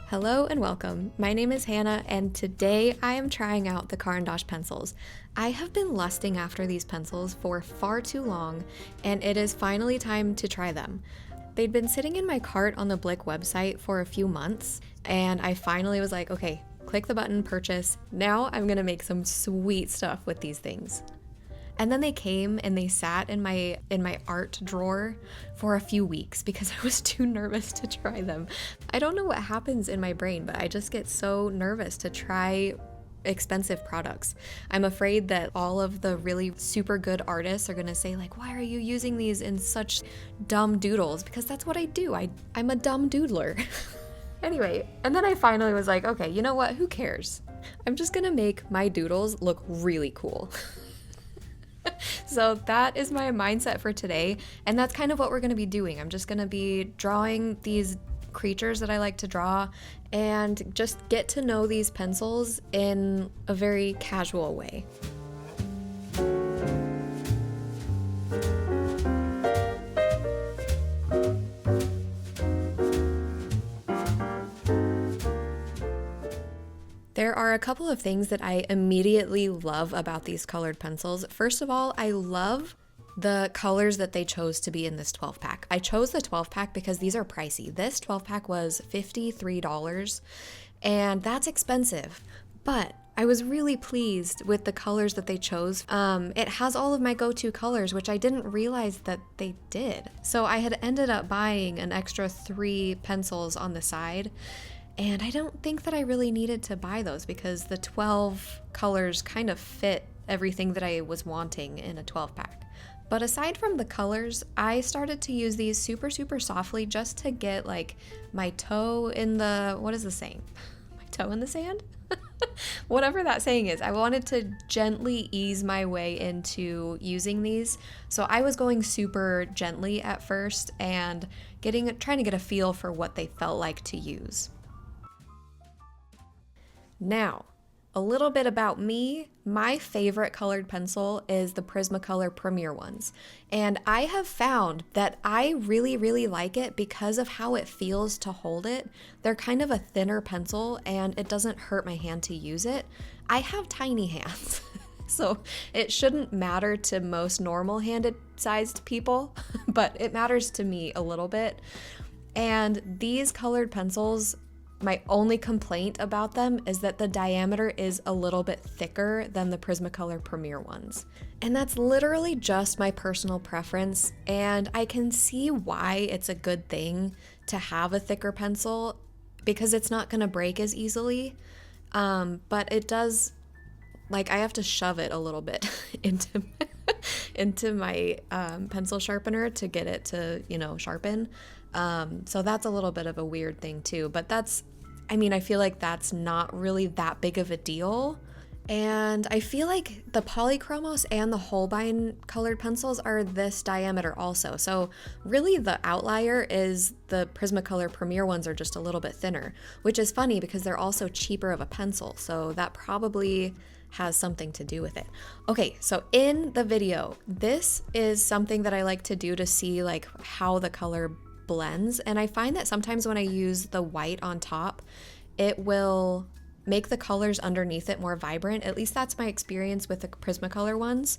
Hello and welcome. My name is Hannah and today I am trying out the Caran D'ache pencils. I have been lusting after these pencils for far too long and it is finally time to try them. They'd been sitting in my cart on the Blick website for a few months and I finally was like, okay, click the button, purchase. Now I'm gonna make some sweet stuff with these things. And then they came and they sat in my art drawer for a few weeks because I was too nervous to try them. I don't know what happens in my brain, but I just get so nervous to try expensive products. I'm afraid that all of the really super good artists are gonna say like, why are you using these in such dumb doodles? Because that's what I do. I'm a dumb doodler. Anyway, and then I finally was like, okay, you know what? Who cares? I'm just gonna make my doodles look really cool. So that is my mindset for today, and that's kind of what we're going to be doing. I'm just going to be drawing these creatures that I like to draw and just get to know these pencils in a very casual way. There are a couple of things that I immediately love about these colored pencils. First of all, I love the colors that they chose to be in this 12 pack. I chose the 12 pack because these are pricey. This 12 pack was $53 and that's expensive, but I was really pleased with the colors that they chose. It has all of my go-to colors, which I didn't realize that they did. So I had ended up buying an extra 3 pencils on the side. And I don't think that I really needed to buy those because the 12 colors kind of fit everything that I was wanting in a 12 pack. But aside from the colors, I started to use these super softly just to get like my toe in the, what is the saying? My toe in the sand? Whatever that saying is. I wanted to gently ease my way into using these. So I was going super gently at first and trying to get a feel for what they felt like to use. Now, a little bit about me. My favorite colored pencil is the Prismacolor Premier ones. And I have found that I really like it because of how it feels to hold it. They're kind of a thinner pencil and it doesn't hurt my hand to use it. I have tiny hands, so it shouldn't matter to most normal-handed sized people, but it matters to me a little bit. And these colored pencils, my only complaint about them is that the diameter is a little bit thicker than the Prismacolor Premier ones. And that's literally just my personal preference, and I can see why it's a good thing to have a thicker pencil because it's not gonna break as easily, but it does, like I have to shove it a little bit into my pencil sharpener to get it to, sharpen. So that's a little bit of a weird thing too, but I feel like that's not really that big of a deal. And I feel like the Polychromos and the Holbein colored pencils are this diameter also. So really the outlier is the Prismacolor Premier ones are just a little bit thinner, which is funny because they're also cheaper of a pencil. So that probably has something to do with it. Okay, so in the video, this is something that I like to do to see like how the color blends, and I find that sometimes when I use the white on top, it will make the colors underneath it more vibrant. At least that's my experience with the Prismacolor ones.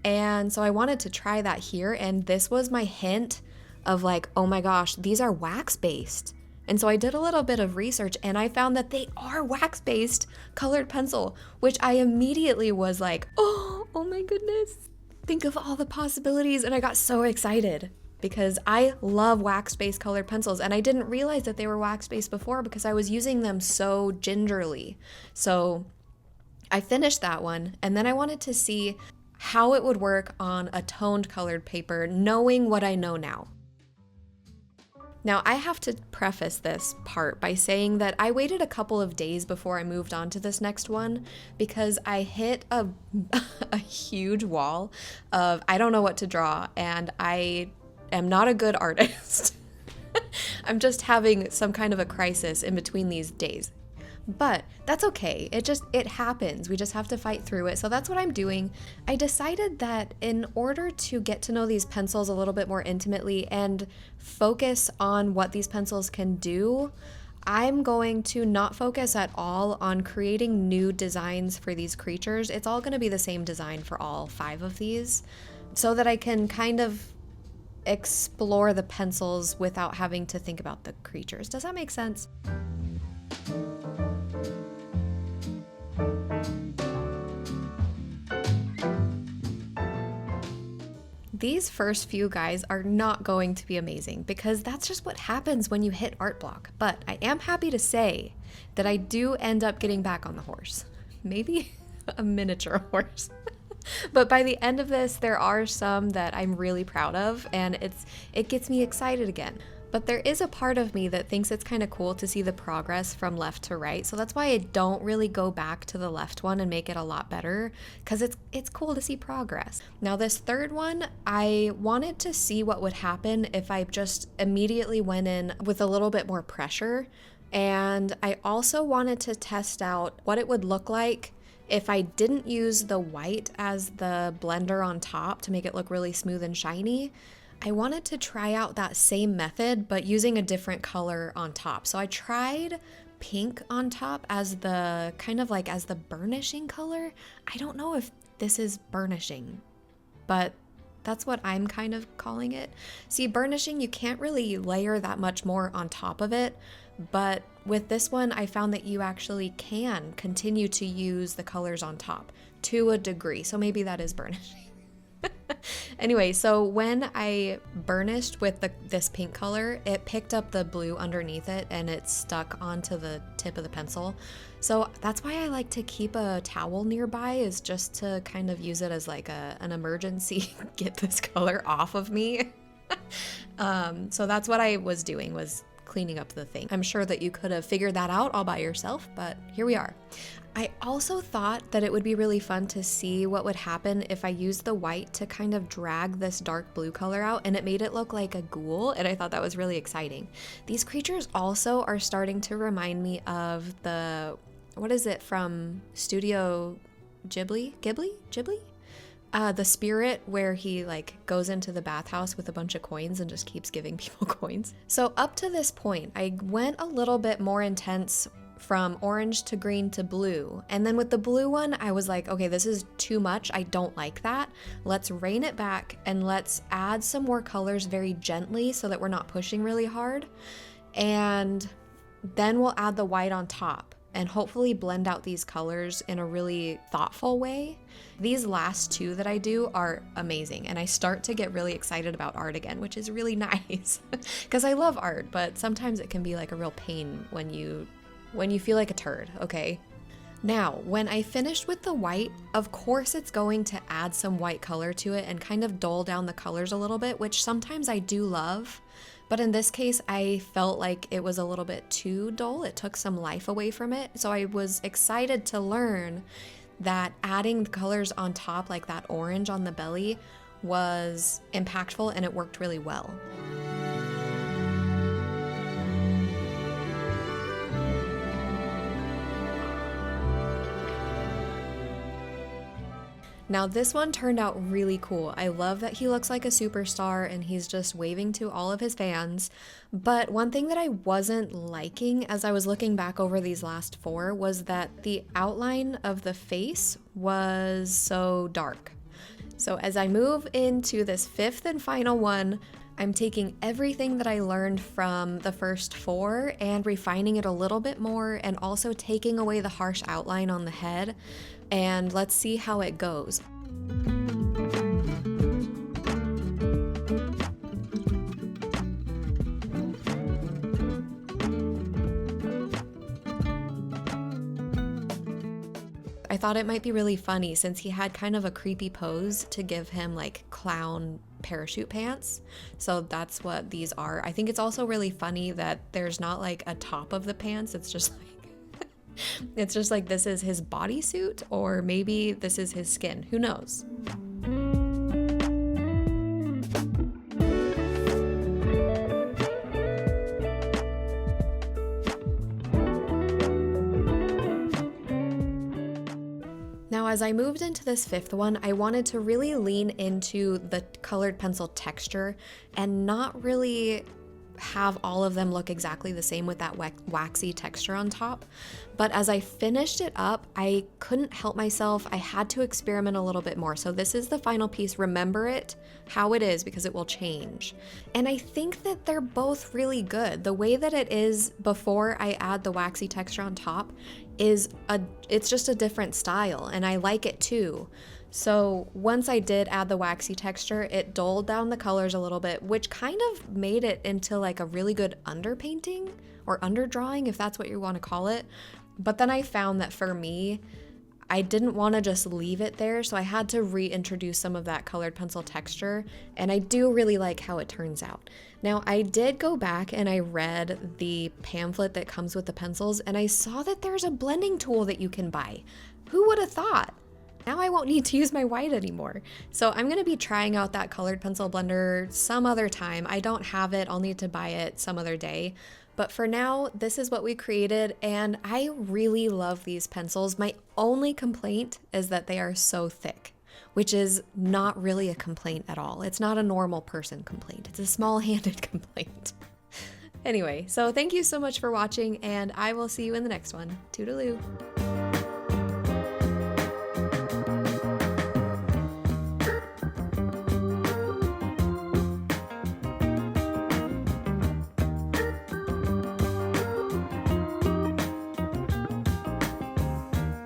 And so I wanted to try that here, and this was my hint of like, oh my gosh, these are wax-based. And so I did a little bit of research and I found that they are wax-based colored pencil, which I immediately was like, oh my goodness, think of all the possibilities. And I got so excited because I love wax-based colored pencils, and I didn't realize that they were wax-based before because I was using them so gingerly. So I finished that one, and then I wanted to see how it would work on a toned colored paper, knowing what I know now. Now, I have to preface this part by saying that I waited a couple of days before I moved on to this next one because I hit a huge wall of I don't know what to draw, and I am not a good artist. I'm just having some kind of a crisis in between these days. But that's okay. It happens. We just have to fight through it. So that's what I'm doing. I decided that in order to get to know these pencils a little bit more intimately and focus on what these pencils can do, I'm going to not focus at all on creating new designs for these creatures. It's all going to be the same design for all 5 of these so that I can kind of explore the pencils without having to think about the creatures. Does that make sense? These first few guys are not going to be amazing because that's just what happens when you hit art block. But I am happy to say that I do end up getting back on the horse. Maybe a miniature horse. But by the end of this, there are some that I'm really proud of, and it gets me excited again. But there is a part of me that thinks it's kind of cool to see the progress from left to right. So that's why I don't really go back to the left one and make it a lot better, because it's cool to see progress. Now this third one, I wanted to see what would happen if I just immediately went in with a little bit more pressure. And I also wanted to test out what it would look like if I didn't use the white as the blender on top to make it look really smooth and shiny. I wanted to try out that same method, but using a different color on top. So I tried pink on top as the kind of like as the burnishing color. I don't know if this is burnishing, but that's what I'm kind of calling it. See, burnishing, you can't really layer that much more on top of it, but with this one, I found that you actually can continue to use the colors on top to a degree. So maybe that is burnishing. Anyway, so when I burnished with this pink color, it picked up the blue underneath it and it stuck onto the tip of the pencil. So that's why I like to keep a towel nearby, is just to kind of use it as like an emergency, get this color off of me. So that's what I was doing, was cleaning up the thing. I'm sure that you could have figured that out all by yourself, but here we are. I also thought that it would be really fun to see what would happen if I used the white to kind of drag this dark blue color out, and it made it look like a ghoul, and I thought that was really exciting. These creatures also are starting to remind me of what is it from Studio Ghibli? The spirit where he like goes into the bathhouse with a bunch of coins and just keeps giving people coins. So up to this point, I went a little bit more intense from orange to green to blue. And then with the blue one, I was like, okay, this is too much. I don't like that. Let's rein it back and let's add some more colors very gently so that we're not pushing really hard. And then we'll add the white on top and hopefully blend out these colors in a really thoughtful way. These last 2 that I do are amazing, and I start to get really excited about art again, which is really nice because I love art, but sometimes it can be like a real pain when you feel like a turd, okay? Now, when I finished with the white, of course it's going to add some white color to it and kind of dull down the colors a little bit, which sometimes I do love. But in this case, I felt like it was a little bit too dull. It took some life away from it. So I was excited to learn that adding the colors on top, like that orange on the belly, was impactful and it worked really well. Now this one turned out really cool. I love that he looks like a superstar and he's just waving to all of his fans. But one thing that I wasn't liking as I was looking back over these last 4 was that the outline of the face was so dark. So as I move into this 5th and final one, I'm taking everything that I learned from the first 4 and refining it a little bit more, and also taking away the harsh outline on the head. And let's see how it goes. I thought it might be really funny since he had kind of a creepy pose to give him like clown parachute pants. So that's what these are. I think it's also really funny that there's not like a top of the pants. It's just like it's just like this is his bodysuit, or maybe this is his skin. Who knows? Now, as I moved into this 5th one, I wanted to really lean into the colored pencil texture and not really have all of them look exactly the same with that waxy texture on top. But as I finished it up, I couldn't help myself. I had to experiment a little bit more. So this is the final piece. Remember it how it is because it will change. And I think that they're both really good. The way that it is before I add the waxy texture on top it's just a different style, and I like it too. So once I did add the waxy texture, it dulled down the colors a little bit, which kind of made it into like a really good underpainting or underdrawing, if that's what you want to call it. But then I found that for me, I didn't want to just leave it there, so I had to reintroduce some of that colored pencil texture, and I do really like how it turns out. Now, I did go back and I read the pamphlet that comes with the pencils, and I saw that there's a blending tool that you can buy. Who would have thought? Now I won't need to use my white anymore. So I'm going to be trying out that colored pencil blender some other time. I don't have it. I'll need to buy it some other day. But for now, this is what we created, and I really love these pencils. My only complaint is that they are so thick, which is not really a complaint at all. It's not a normal person complaint. It's a small-handed complaint. Anyway, so thank you so much for watching, and I will see you in the next one. Toodaloo.